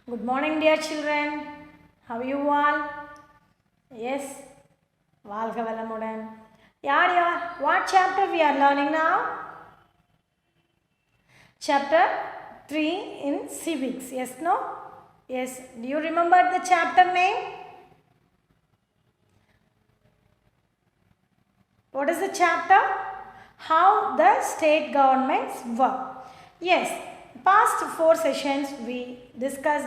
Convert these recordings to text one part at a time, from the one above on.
Good morning, dear children. How are you all? Yes, Valga Valamudan. Yeah. What chapter we are learning now? Chapter 3 in civics. Yes, no? Yes. Do you remember the chapter name? What is the chapter? How the state governments work. Yes, past 4 sessions we discussed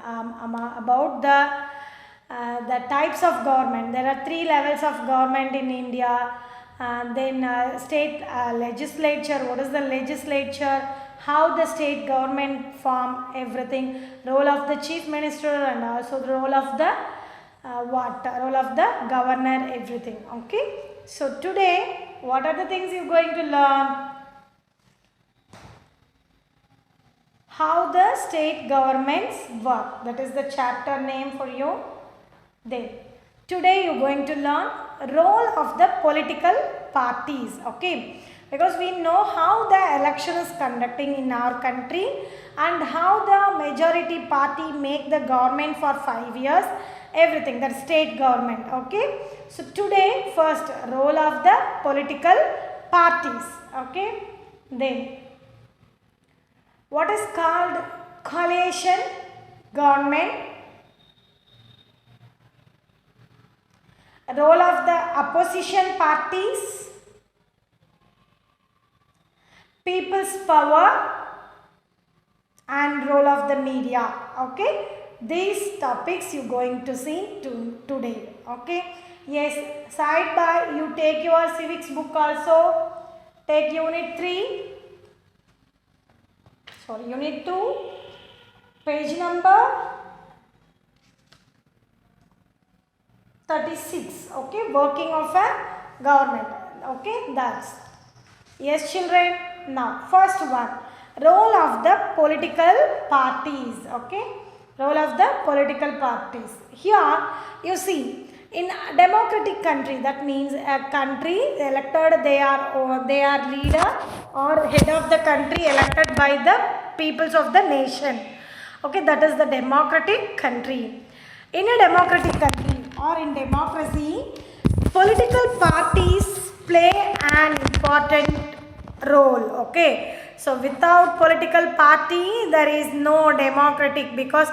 about the types of government. There are 3 levels of government in India. Then state legislature. What is the legislature? How the state government form, everything. Role of the chief minister and also the role of the role of the governor, everything. Okay. So today, what are the things you're going to learn? How the state governments work. That is the chapter name for you. Then today you're going to learn role of the political parties. Okay. Because we know how the election is conducting in our country and how the majority party make the government for 5 years. Everything, that state government. Okay. So today first role of the political parties. Okay. Then what is called coalition government? Role of the opposition parties, people's power and role of the media. Okay. These topics you going to see today. Okay. Yes, side by you take your civics book also. Take unit 3. Sorry, unit 2. Page number 36. Okay. Working of a government. Okay. That's. Yes, children. Now, first one. Role of the political parties. Okay. Role of the political parties. Here you see, in a democratic country, that means a country elected, they are leader or head of the country elected by the peoples of the nation. Okay, that is the democratic country. In a democratic country or in democracy, political parties play an important role. Okay. So without political party, there is no democratic, because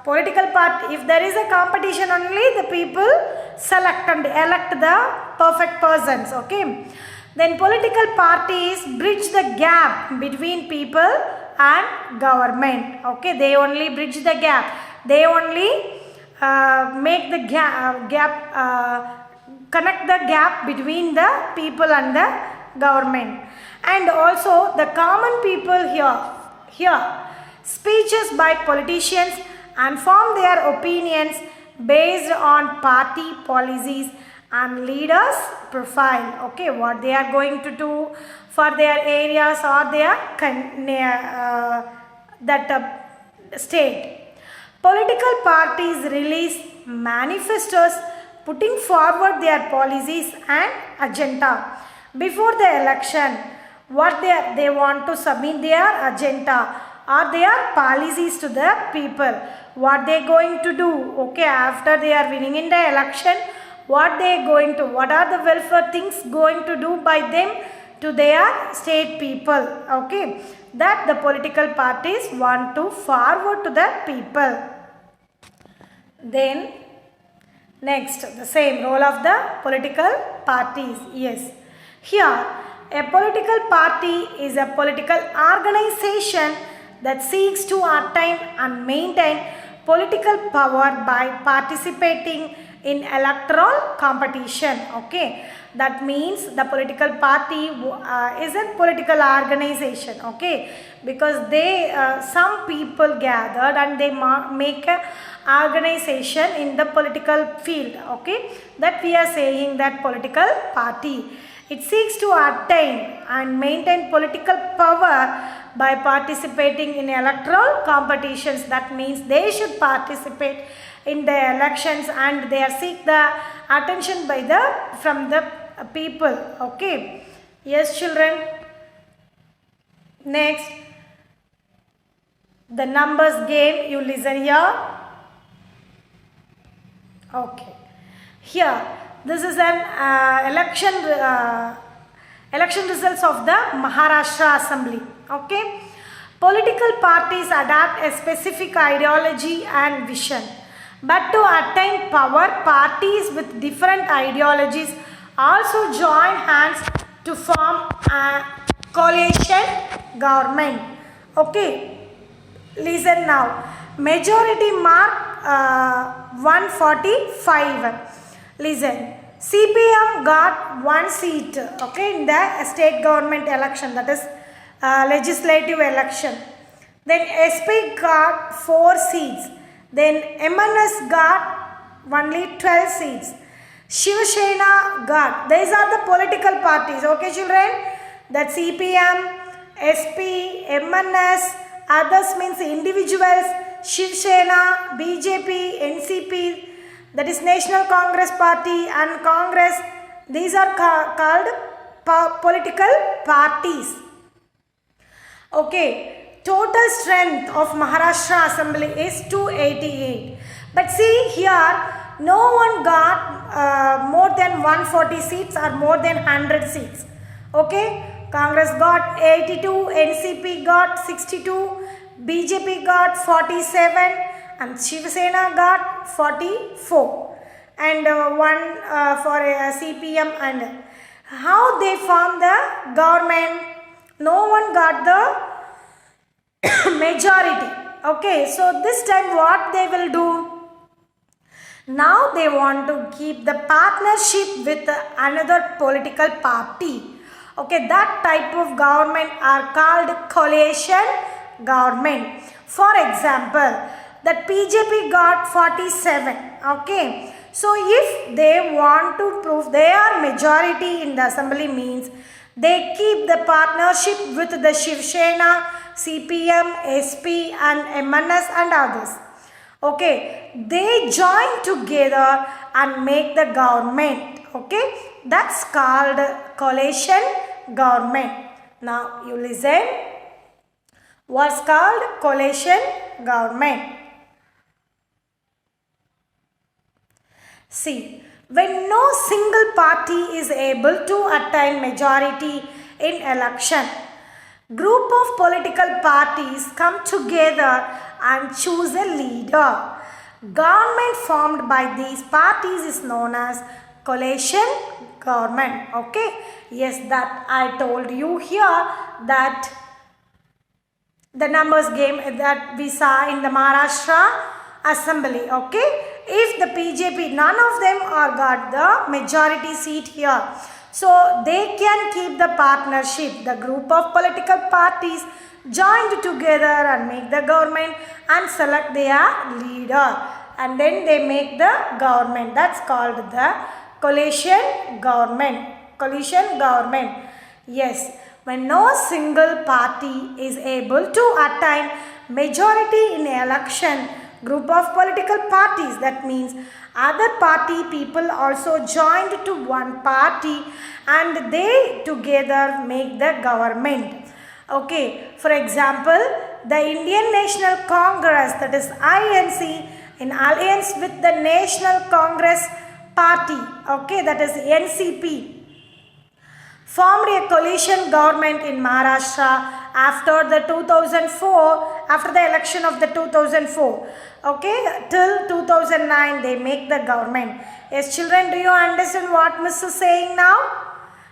political party, if there is a competition only, the people select and elect the perfect persons. Okay. Then political parties bridge the gap between people and government. Okay. They only bridge the gap. They only make the connect the gap between the people and the government. And also the common people here speeches by politicians and form their opinions based on party policies and leaders profile. Okay, what they are going to do for their areas or their state. Political parties release manifestos putting forward their policies and agenda before the election. What they want to submit their agenda or their policies to the people. What they going to do. Okay, after they are winning in the election, what are the welfare things going to do by them to their state people. Okay, that the political parties want to forward to the people. Then next, the same role of the political parties. Yes, here a political party is a political organization that seeks to attain and maintain political power by participating in electoral competition. Okay, that means the political party is a political organization. Okay, because they some people gathered and they make a organization in the political field. Okay, that we are saying that political party. It seeks to attain and maintain political power by participating in electoral competitions. That means they should participate in the elections and they seek the attention from the people. Okay. Yes, children. Next, The numbers game, you listen here. Okay. Here, this is an election results of the Maharashtra Assembly. Okay. Political parties adapt a specific ideology and vision. But to attain power, parties with different ideologies also join hands to form a coalition government. Okay. Listen now. Majority mark 145. Listen. CPM got 1 seat, okay, in the state government election, that is legislative election. Then SP got 4 seats. Then MNS got only 12 seats. Shiv Sena got, these are the political parties, okay children, that CPM, SP, MNS, others means individuals, Shiv Sena, BJP, NCP, that is National Congress Party and Congress, these are called political parties. Okay, total strength of Maharashtra Assembly is 288. But see here, no one got more than 140 seats or more than 100 seats. Okay, Congress got 82, NCP got 62, BJP got 47 and Shiv Sena got 44 and one for CPM. And how they form the government? No one got the majority. Okay, so this time what they will do? Now they want to keep the partnership with another political party. Okay, that type of government are called coalition government. For example, that BJP got 47. Okay, so if they want to prove they are majority in the assembly, means they keep the partnership with the Shiv Sena, CPM, SP and MNS and others. Okay, they join together and make the government. Okay, that's called coalition government. Now you listen. What's called coalition government? See, when no single party is able to attain majority in election, group of political parties come together and choose a leader. Government formed by these parties is known as coalition government. Okay, yes, that I told you here, that the numbers game that we saw in the Maharashtra Assembly. Okay, if the BJP, none of them are got the majority seat here, so they can keep the partnership. The group of political parties joined together and make the government and select their leader, and then they make the government. That's called the coalition government. Coalition government. Yes, when no single party is able to attain majority in election, group of political parties, that means other party people also joined to one party and they together make the government. Okay, for example, the Indian National Congress, that is INC, in alliance with the National Congress Party, okay, that is NCP, formed a coalition government in Maharashtra after the 2004, after the election of the 2004. Okay, till 2009 they make the government. Yes, children, do you understand what Miss is saying now?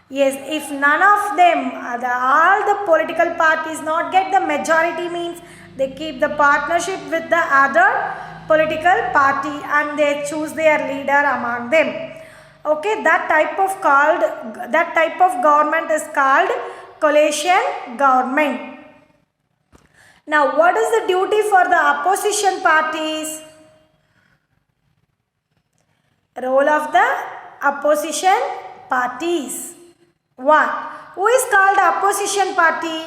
Yes, if none of them, all the political parties not get the majority, means they keep the partnership with the other political party and they choose their leader among them. Okay, that type of government is called coalition government. Now, what is the duty for the opposition parties? Role of the opposition parties. What? Who is called opposition party?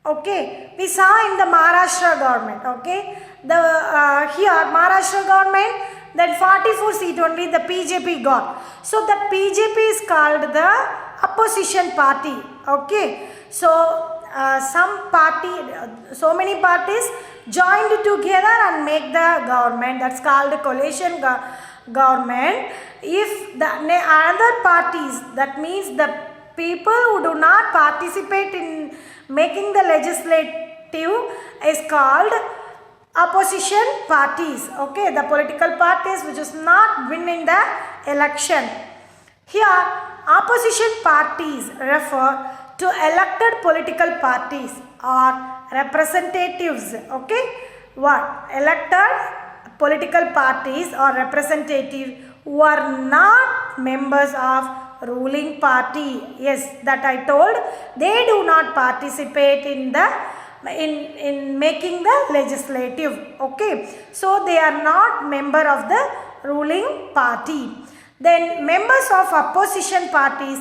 Okay, we saw in the Maharashtra government. Okay, here Maharashtra government, then 44 seat only the BJP got. So the BJP is called the opposition party. Okay, so so many parties joined together and make the government. That's called coalition government. If the other parties, that means the people who do not participate in making the legislative, is called opposition parties. Okay, the political parties which is not winning the election. Here, opposition parties refer to elected political parties or representatives. Okay, what? Elected political parties or representatives who are not members of ruling party. Yes, that I told. They do not participate in the in making the legislative. Okay, so they are not member of the ruling party. Then members of opposition parties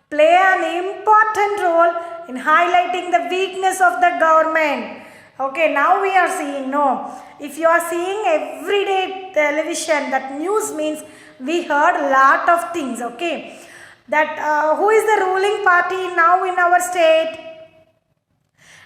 play an important role in highlighting the weakness of the government. Okay, now we are seeing, no, if you are seeing everyday television, that news means we heard lot of things. Okay, that who is the ruling party now in our state?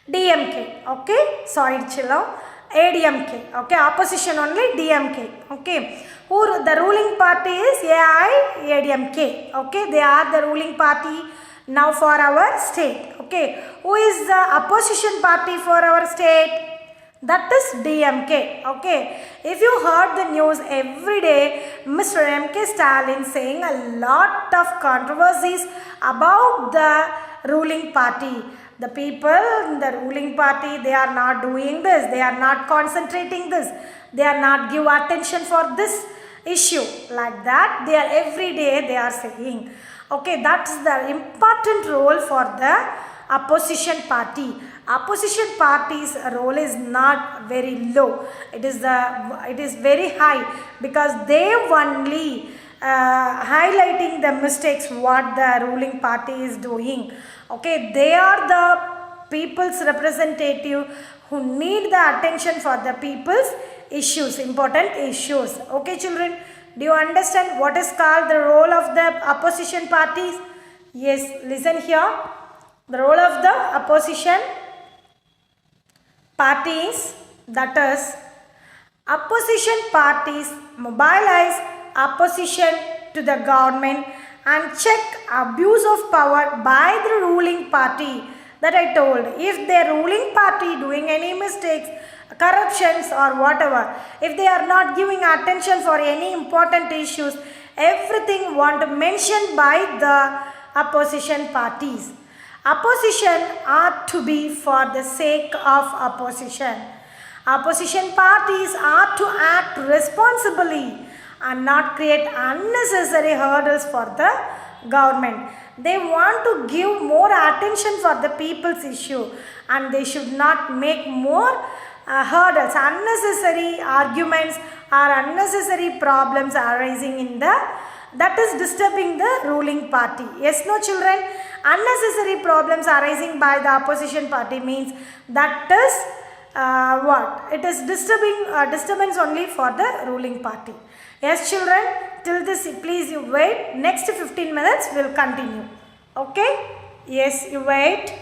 DMK. Okay, sorry, chill out. ADMK. Okay, opposition only DMK. Okay, who the ruling party is? AIADMK. Okay, they are the ruling party now for our state. Okay, who is the opposition party for our state? That is DMK. Okay, if you heard the news every day, Mr. M.K. Stalin saying a lot of controversies about the ruling party. The people in the ruling party, they are not doing this, they are not concentrating this, they are not give attention for this issue. Like that, they are every day they are saying. Okay, that's the important role for the opposition party. Opposition party's role is not very low. It is very high, because they only highlighting the mistakes what the ruling party is doing. Okay, they are the people's representative who need the attention for the people's issues, important issues. Okay, children, do you understand what is called the role of the opposition parties? Yes, listen here. The role of the opposition parties, that is, opposition parties mobilize opposition to the government and check abuse of power by the ruling party. That I told. If the ruling party doing any mistakes, corruptions or whatever, if they are not giving attention for any important issues, everything want to mention by the opposition parties. Opposition ought to be for the sake of opposition. Opposition parties ought to act responsibly and not create unnecessary hurdles for the government. They want to give more attention for the people's issue, and they should not make more hurdles, unnecessary arguments or unnecessary problems arising in the, that is disturbing the ruling party. Yes, no, children? Unnecessary problems arising by the opposition party means that is what? It is disturbance only for the ruling party. Yes, children, till this please you wait. Next 15 minutes will continue. Okay? Yes, you wait.